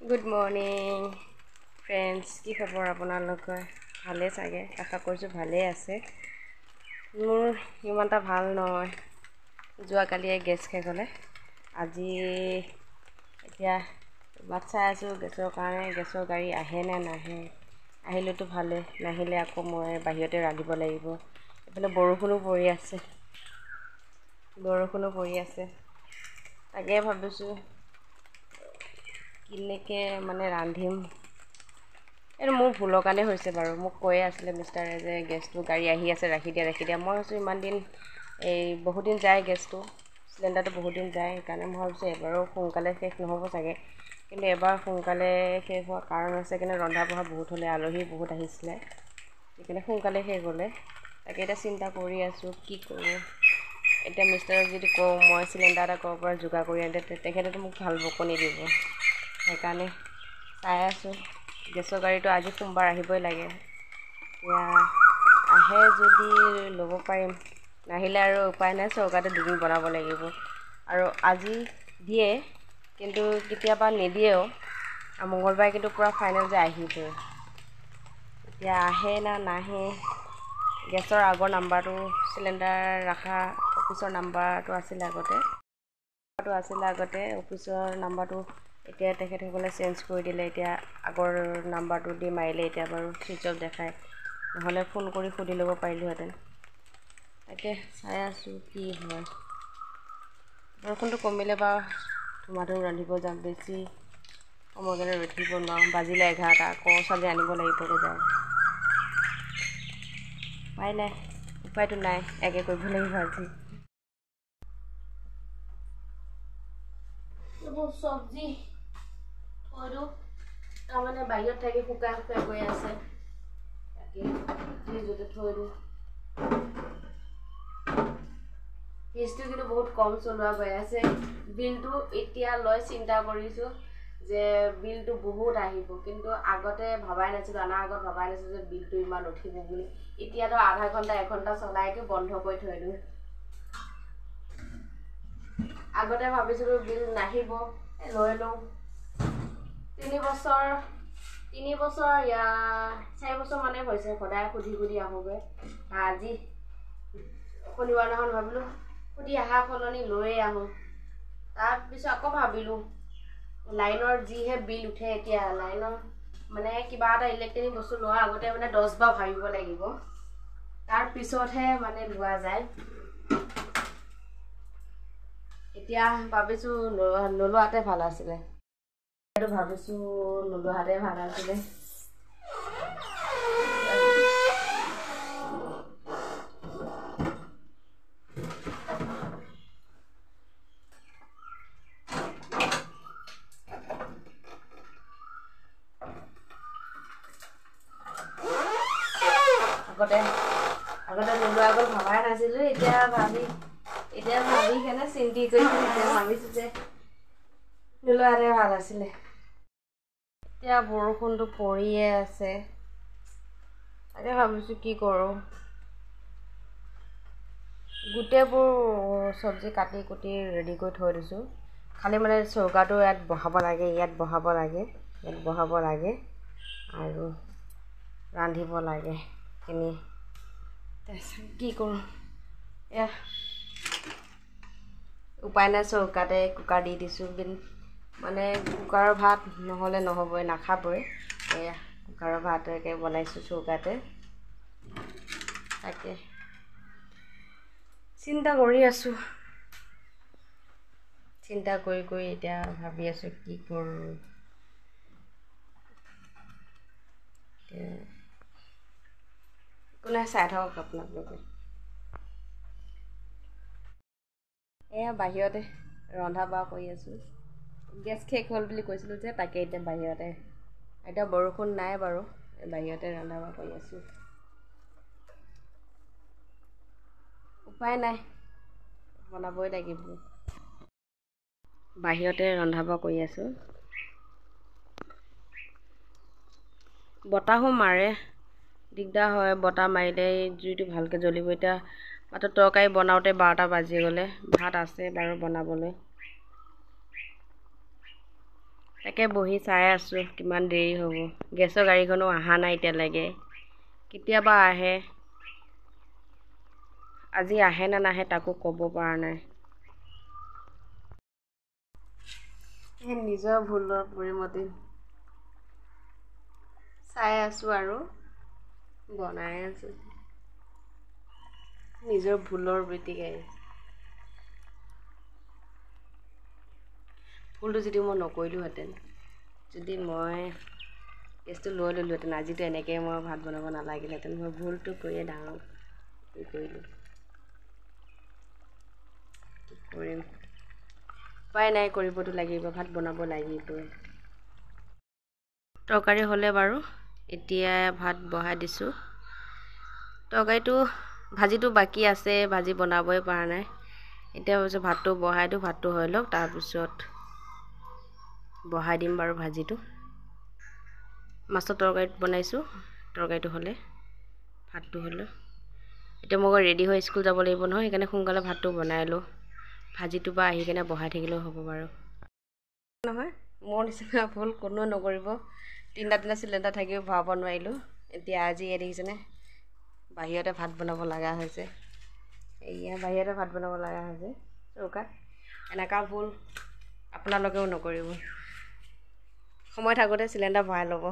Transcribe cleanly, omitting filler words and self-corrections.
Good morning, friends. কি খবৰ আপোনালোকৰ? ভালে চাগে, আশা কৰিছোঁ ভালেই আছে। মোৰ ইমান এটা ভাল নহয়। যোৱাকালিয়ে গেছ শেষ হ'লে। আজি এতিয়া বাট চাই আছোঁ গেছৰ কাৰণে। গেছৰ গাড়ী আহে নে নাহে। আহিলেতো ভালে, নাহিলে আকৌ মই বাহিৰতে ৰান্ধিব লাগিব। এইফালে বৰষুণো পৰি আছে। তাকে ভাবিছোঁ কেনেকৈ ৰান্ধিম। এইটো মোৰ ভুলৰ কাৰণে হৈছে বাৰু। মোক কৈয়ে আছিলে মিষ্টাৰে যে গেছটো গাড়ী আহি আছে, ৰাখি দিয়া। মই ভাবিছোঁ ইমান দিন বহুত দিন যায় গেছটো, চিলিণ্ডাৰটো বহুত দিন যায়। সেইকাৰণে মই ভাবিছোঁ এবাৰো সোনকালে শেষ নহ'ব চাগে। কিন্তু এবাৰ সোনকালে শেষ হোৱাৰ কাৰণ হৈছে কিন্তু ৰন্ধা বঢ়া বহুত হ'লে, আলহী বহুত আহিছিলে, সেইকাৰণে সোনকালে শেষ হ'লে। তাকে এতিয়া চিন্তা কৰি আছোঁ কি কৰোঁ। এতিয়া মিষ্টাৰক যদি কওঁ মই চিলিণ্ডাৰ এটা ক'ৰ পৰা যোগাৰ কৰি আনি তেখেতেতো মোক ভাল বকনি দিব। সেইকাৰণে চাই আছোঁ। গেছৰ গাড়ীটো আজি সোমবাৰ আহিবই লাগে। এতিয়া আহে যদি ল'ব পাৰিম, নাহিলে আৰু উপায় নাই, চৌকাতে দুদিন বনাব লাগিব। আৰু আজি দিয়ে কিন্তু কেতিয়াবা নিদিয়েও। আৰু মঙলবাৰে কিন্তু পূৰা ফাইনেল যে আহিবই। এতিয়া আহে না নাহে। গেছৰ আগৰ নাম্বাৰটো, চিলিণ্ডাৰ ৰখা অফিচৰ নাম্বাৰটো আছিলে আগতে অফিচৰ নাম্বাৰটো এতিয়া তেখেতসকলে চেঞ্জ কৰি দিলে। এতিয়া আগৰ নাম্বাৰটো দি মাৰিলে এতিয়া বাৰু ছুইচ অফ দেখায়। নহ'লে ফোন কৰি সুধি ল'ব পাৰিলোঁহেঁতেন। তাকে চাই আছোঁ কি হয়। বৰষুণটো কমিলে বাৰু ধুমা-ধুম ৰান্ধিব যাম। বেছি সময় কাৰণে ৰৈ থাকিব নোৱাৰোঁ। বাজিলে 11টা, আকৌ ছোৱালী আনিব লাগিবগৈ যায়। উপায়টো নাই, একে কৰিব লাগিব আজি। এইবোৰ চব্জি থৈ দিওঁ, তাৰমানে বাহিৰত থাকি শুকাই গৈ আছে। তাকে ফ্ৰিজতে থৈ দিওঁ। ফ্ৰিজটো কিন্তু বহুত কম চলোৱা গৈ আছে। বিলটো এতিয়া লৈ চিন্তা কৰিছোঁ যে বিলটো বহুত আহিব, কিন্তু আগতে ভবাই নাছিলোঁ, অনাৰ আগত ভবাই নাছিলোঁ যে বিলটো ইমান উঠিব বুলি। এতিয়াতো আধা ঘণ্টা 1 ঘণ্টা চলাইকে বন্ধ কৰি থৈ দিওঁ। আগতে ভাবিছিলোঁ বিল নাহিব, লৈ লওঁ। 3 বছৰ 4 বছৰ মানে হৈছে সদায় সুধি আহোঁগৈ। আজি শনিবাৰ দিনাখন ভাবিলোঁ সুধি অহা সলনি লৈয়ে আহোঁ। তাৰপিছত আকৌ ভাবিলোঁ লাইনৰ যিহে বিল উঠে এতিয়া, লাইনৰ কিবা এটা ইলেক্ট্ৰনিক বস্তু লোৱাৰ আগতে 10 বাৰ ভাবিব লাগিব। তাৰপিছতহে লোৱা যায়। এতিয়া ভাবিছোঁ নোলোৱাতে ভাল আছিলে। আগতে নোলোৱা আগত ভবাই নাছিলোঁ। এতিয়া ভাবি কেনে চিন্তি কৰিছোঁ। এতিয়া ভাবিছোঁ যে নোলোৱাতে ভাল আছিলে। এতিয়া বৰষুণটো পৰিয়ে আছে। তাকে ভাবিছোঁ কি কৰোঁ। গোটেইবোৰ চব্জি কাটি কুটি ৰেডি কৰি থৈ দিছোঁ। খালি চৌকাটো ইয়াত বহাব লাগে আৰু ৰান্ধিব লাগে। কি কৰোঁ, উপায় নাই, চৌকাতে কুকাৰ দি দিছোঁ। কুকাৰৰ ভাত নহ'লে নহ'বই, নাখাবই। কুকাৰৰ ভাতকে বনাইছোঁ চৌকাতে। তাকে চিন্তা কৰি আছোঁ। চিন্তা কৰি এতিয়া ভাবি আছোঁ কি কৰোঁ। একো নাই, চাই থাকক আপোনালোকে। বাহিৰতে ৰন্ধা বঢ়া কৰি আছোঁ। গেছ শেষ হ'ল বুলি কৈছিলোঁ যে, তাকে এতিয়া বাহিৰতে। এতিয়া বৰষুণ নাই বাৰু, বাহিৰতে ৰন্ধা বঢ়া কৰি আছোঁ। উপায় নাই, বনাবই লাগিব। বাহিৰতে ৰন্ধা বঢ়া কৰি আছোঁ। বতাহো মাৰে, দিগদাৰ হয়। বতাহ মাৰিলে জুইটো ভালকৈ জ্বলিব। এতিয়া মাত্ৰ তৰকাৰী বনাওঁতে 12টা বাজি গ'লে। ভাত আছে বাৰু বনাবলৈ। তাকে বহি চাই আছোঁ কিমান দেৰি হ'ব। গেছৰ গাড়ীখনো অহা নাই এতিয়ালৈকে। কেতিয়াবা আহে, আজি আহে নে নাহে তাকো ক'ব পৰা নাই। নিজৰ ভুলৰ পৰিমতে চাই আছোঁ আৰু বনাই আছোঁ নিজৰ ভুলৰ বেটিকাই। ভুলটো যদি মই নকৰিলোহেঁতেন, যদি মই গেছটো লৈ ল'লোহেঁতেন, আজিতো এনেকৈ মই ভাত বনাব নালাগিলেহেঁতেন। মই ভুলটো কৰিয়ে ডাঙৰ কৰিলোঁ। কি কৰিম, উপায় নাই, কৰিবতো লাগিব, ভাত বনাব লাগিবই। তৰকাৰী হ'লে বাৰু, এতিয়া ভাত বহাই দিছোঁ। ভাজিটো বাকী আছে, ভাজি বনাবই পৰা নাই। এতিয়া ভাবিছোঁ ভাতটো বহাই দিওঁ, ভাতটো হৈ লওক, তাৰপিছত বহাই দিম বাৰু ভাজিটো। মাছৰ তৰকাৰী বনাইছোঁ, তৰকাৰীটো হ'লে ভাতটো হ'লে। এতিয়া মই ৰেডি হৈ স্কুল যাব লাগিব নহয়, সেইকাৰণে সোনকালে ভাতটো বনাই লওঁ। ভাজিটো বা আহি কিনে বহাই থাকিলেও হ'ব বাৰু নহয়। মোৰ নিচিনা ভুল কোনেও নকৰিব। তিনিটা চিলিণ্ডাৰ থাকিও ভৰাব নোৱাৰিলোঁ। এতিয়া আজি দেখিছেনে, বাহিৰতে ভাত বনাব লগা হৈছে। বাহিৰতে ভাত বনাব লগা হৈছে চৌকাত। এনেকুৱা ভুল আপোনালোকেও নকৰিব। সময় থাকোঁতে চিলিণ্ডাৰ ভৰাই ল'ব।